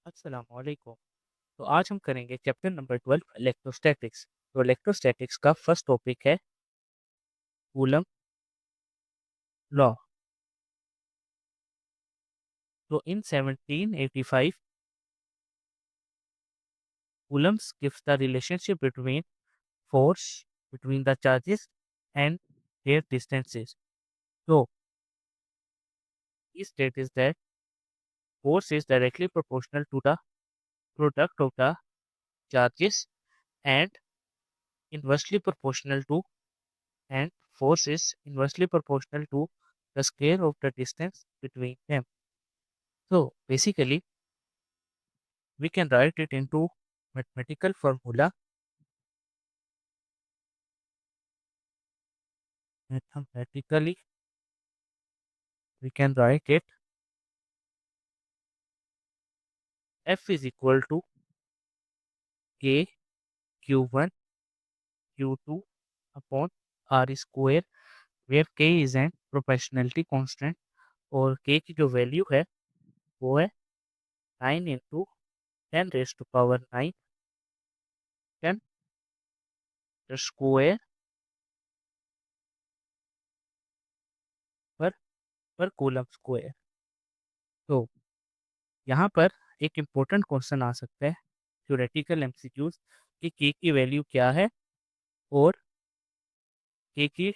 अस्सलाम वालेकुम। तो आज हम करेंगे चैप्टर नंबर 12 इलेक्ट्रोस्टैटिक्स। तो इलेक्ट्रोस्टैटिक्स का फर्स्ट टॉपिक है कूलम लॉ। तो इन 1785 Coulomb's gives the relationship between force between the charges and their distances. So he states that force is directly proportional to the product of the charges and inversely proportional to and force is inversely proportional to the square of the distance between them. So basically, we can write it into mathematical formula. Mathematically, we can write it F is equal to K Q1 Q2 upon R square, where K is an proportionality constant और K की जो value है वो है 9 into 10⁻⁹ 10 square पर coulomb square. तो यहाँ पर एक इम्पोर्टेंट क्वेश्चन आ सकता है थ्योरेटिकल एमसीक्यूज कि K की वैल्यू क्या है और K की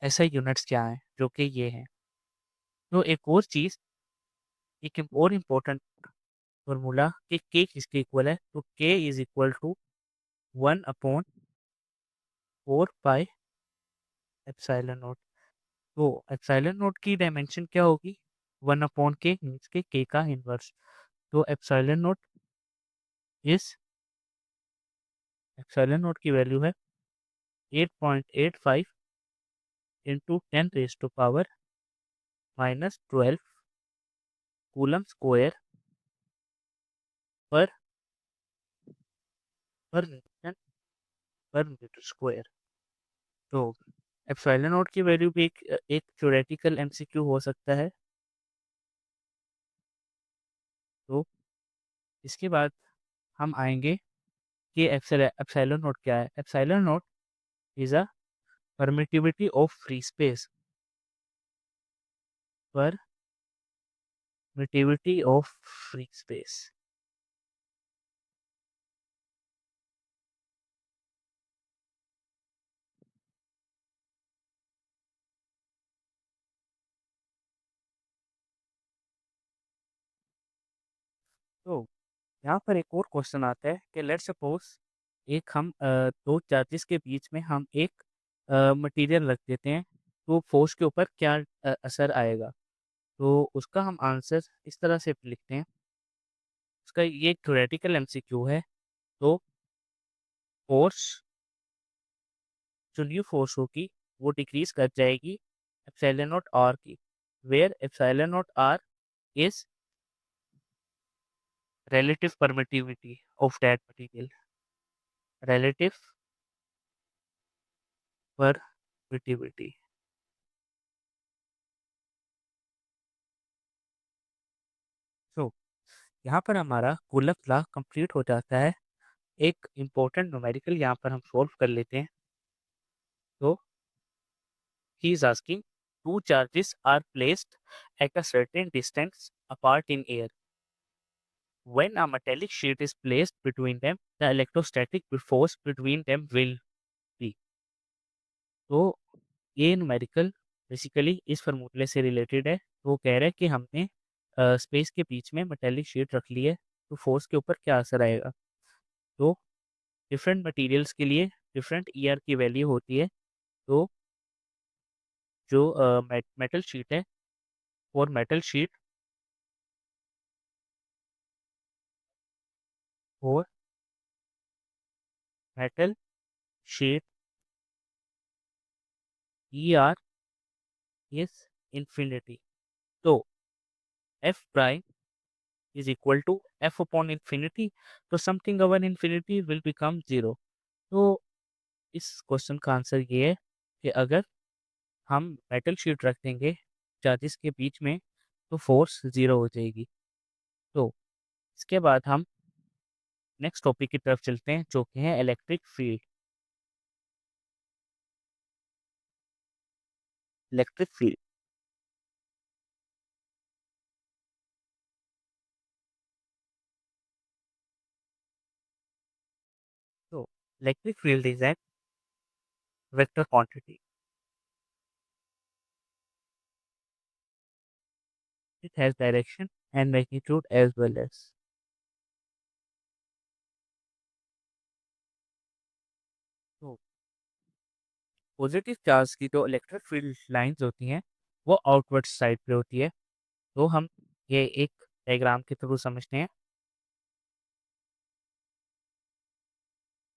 ऐसा यूनिट्स क्या हैं जो कि ये हैं। तो एक और चीज़, एक और इम्पोर्टेंट फार्मूला कि K किसके इक्वल है, तो K is equal to 1/4 pi epsilon nought. तो एप्सिलॉन नॉट की डायमेंशन क्या होगी, 1/K मीन्स के K का इनवर्स। तो इज एप्सिलॉन नॉट की वैल्यू है 8.85 इंटू 10⁻⁻12 कूलम स्क्वायर पर न्यूटन पर मीटर स्क्वायर। तो एप्सिलॉन नॉट की वैल्यू भी एक थ्योरेटिकल एमसीक्यू हो सकता है। तो इसके बाद हम आएंगे कि एप्सिलॉन नॉट क्या है। Epsilon not is a permittivity of free space, permittivity of free space. तो यहाँ पर एक और क्वेश्चन आता है कि लेट्स सपोज एक हम दो चार्जेस के बीच में हम एक मटेरियल रख देते हैं, तो फोर्स के ऊपर क्या असर आएगा। तो उसका हम आंसर इस तरह से लिखते हैं। उसका ये एक थ्योरेटिकल एमसीक्यू है। तो फोर्स, जो न्यू फोर्स होगी वो डिक्रीज कर जाएगी एप्सिलॉन नॉट आर की, where epsilon nought R is relative permittivity of that material, relative permittivity। तो यहाँ पर हमारा कूलम्ब लॉ कंप्लीट हो जाता है। एक इम्पोर्टेंट न्यूमेरिकल यहाँ पर हम सॉल्व कर लेते हैं। तो he is asking two charges are placed at a certain distance apart in air. When a metallic sheet is placed between them, the electrostatic force between them will be। तो ये numerical basically इस फार्मूले से related है। तो वो कह रहा है कि हमने स्पेस के बीच में मेटेलिक शीट रख ली है, तो फोर्स के ऊपर क्या असर आएगा। तो डिफरेंट मटेरियल्स के लिए डिफरेंट ईआर की वैल्यू होती है। तो जो मेटल शीट है, और मेटल शीट और metal sheet E R is infinity. तो F prime is equal to F upon infinity. तो something over infinity will become zero. तो इस क्वेश्चन का आंसर ये है कि अगर हम मेटल शीट रख देंगे चार्जेस के बीच में, तो फोर्स ज़ीरो हो जाएगी। तो इसके बाद हम नेक्स्ट टॉपिक की तरफ चलते हैं जो कि है इलेक्ट्रिक फील्ड। इलेक्ट्रिक फील्ड तो electric field is an vector quantity. It has direction and magnitude as well as. तो पॉजिटिव चार्ज की जो इलेक्ट्रिक फील्ड लाइंस होती हैं वो आउटवर्ड साइड पे होती है। तो हम ये एक डायग्राम के थ्रू समझते हैं।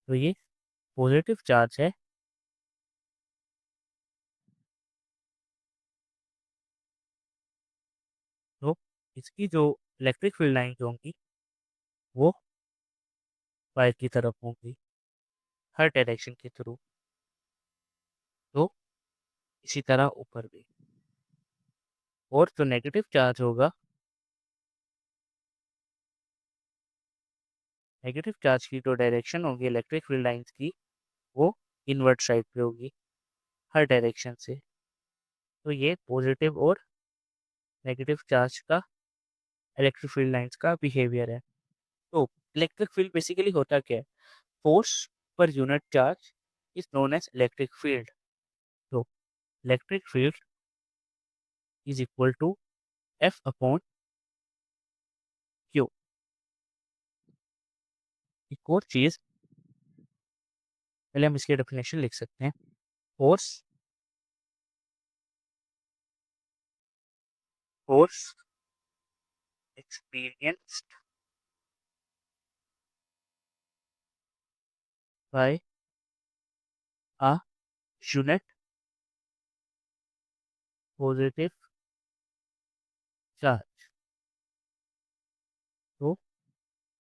तो ये पॉजिटिव चार्ज है। तो इसकी जो इलेक्ट्रिक फील्ड लाइंस होंगी वो वायर की तरफ होंगी हर डायरेक्शन के थ्रू। तो इसी तरह ऊपर भी। और जो नेगेटिव चार्ज होगा, नेगेटिव चार्ज की जो डायरेक्शन होगी इलेक्ट्रिक फील्ड लाइंस की वो इनवर्ट साइड पे होगी हर डायरेक्शन से। तो ये पॉजिटिव और नेगेटिव चार्ज का इलेक्ट्रिक फील्ड लाइंस का बिहेवियर है। तो इलेक्ट्रिक फील्ड बेसिकली होता क्या है? Force per unit charge is known as electric field. तो electric field is equal to F upon Q. एक और चीज, पहले हम इसकी डेफिनेशन लिख सकते हैं। Force force experienced by a unit positive charge। तो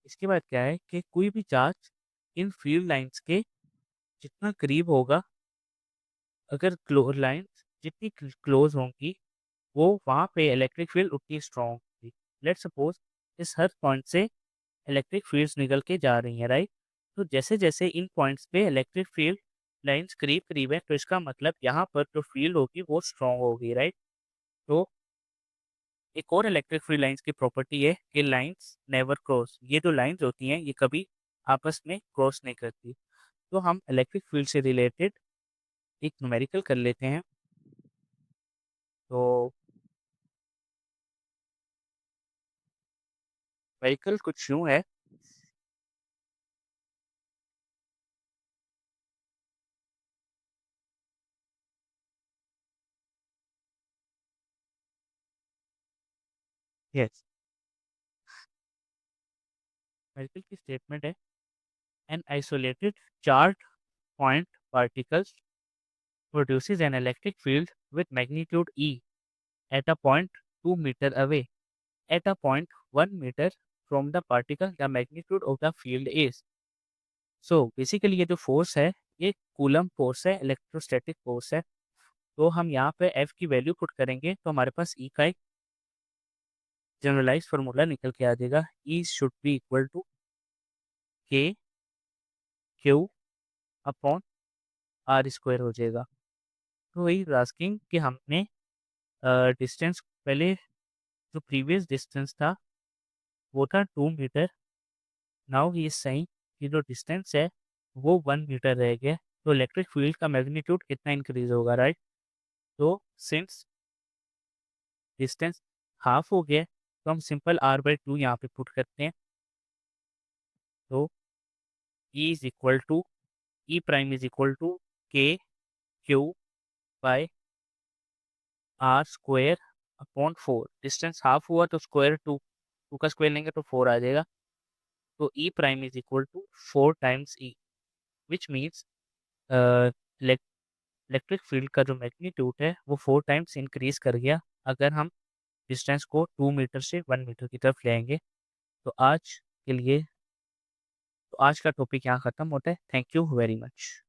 इसके बाद क्या है कि कोई भी चार्ज इन फील्ड लाइंस के जितना करीब होगा, अगर क्लोज लाइंस जितनी क्लोज होंगी वो वहाँ पे इलेक्ट्रिक फील्ड उतनी स्ट्रांग होगी। लेट्स सपोज इस हर पॉइंट से इलेक्ट्रिक फील्ड्स निकल के जा रही हैं, राइट। तो जैसे जैसे इन पॉइंट्स पे इलेक्ट्रिक फील्ड लाइंस करीब करीब है तो इसका मतलब यहाँ पर जो फील्ड होगी वो स्ट्रांग होगी, राइट। तो एक और इलेक्ट्रिक फील्ड लाइंस की प्रॉपर्टी है कि लाइंस नेवर क्रॉस। ये जो लाइंस होती हैं ये कभी आपस में क्रॉस नहीं करती। तो हम इलेक्ट्रिक फील्ड से रिलेटेड एक न्यूमेरिकल कर लेते हैं। तो न्यूमेरिकल कुछ यूँ है। यस, न्यूमेरिकल की स्टेटमेंट है an isolated charge point particles produces an electric field with magnitude E at a point 2 meter away. At a point 1 meter from the particle, the magnitude of the field is। So basically ये जो force है ये coulomb force है, electrostatic force है। तो हम यहाँ पे F की वैल्यू पुट करेंगे तो हमारे पास E का एक जनरलाइज फार्मूला निकल के आ जाएगा। E should be equal to K Q upon R square हो जाएगा। तो वही आस्किंग कि हमने डिस्टेंस पहले जो प्रीवियस डिस्टेंस था वो था 2 मीटर। नाउ ही इज सेइंग कि जो डिस्टेंस है वो 1 मीटर रह गया। तो इलेक्ट्रिक फील्ड का मैग्नीट्यूड कितना इंक्रीज होगा, राइट। तो सिंस डिस्टेंस हाफ हो गया तो हम सिंपल r/2 यहाँ पे पुट करते हैं। तो E is equal to E prime is equal to K Q by R square upon 4। Distance half हुआ तो स्क्वायर 2, 2 का स्क्वायर लेंगे तो 4 आ जाएगा। तो E prime is equal to 4 times E, which means electric field का जो मैग्नीट्यूड है वो 4 टाइम्स इंक्रीज कर गया अगर हम डिस्टेंस को 2 मीटर से 1 मीटर की तरफ ले आएंगे। तो आज के लिए तो आज का टॉपिक यहाँ ख़त्म होता है। Thank you very much.